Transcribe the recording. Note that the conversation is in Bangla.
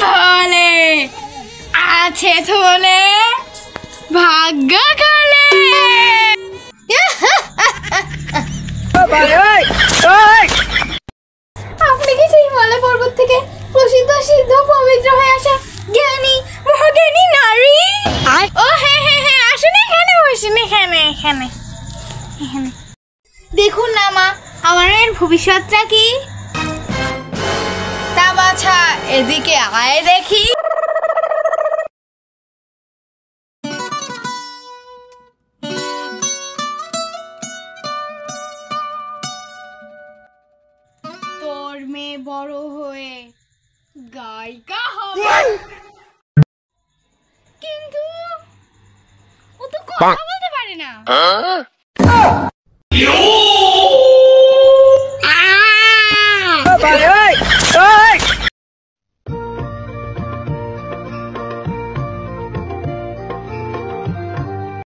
বলে আছে থলে ভাগ্য গলে। আপনি কি সেই হিমালয় পর্বত থেকে প্রসিদ্ধ সিদ্ধ পবিত্র হয়ে আসা জ্ঞানী মহাজ্ঞানী নারী? ও হ্যাঁ হ্যাঁ হ্যাঁ, আসুন এখানে বসুন, এখানে এখানে এখানে। দেখুন না মা, আমার এর ভবিষ্যৎটা কি? তা বাছা, এদিকে আয় দেখি। তোর মেয়ে বড় হয়ে গায়িকা হবে, কিন্তু ও তো কথা বলতে পারে না।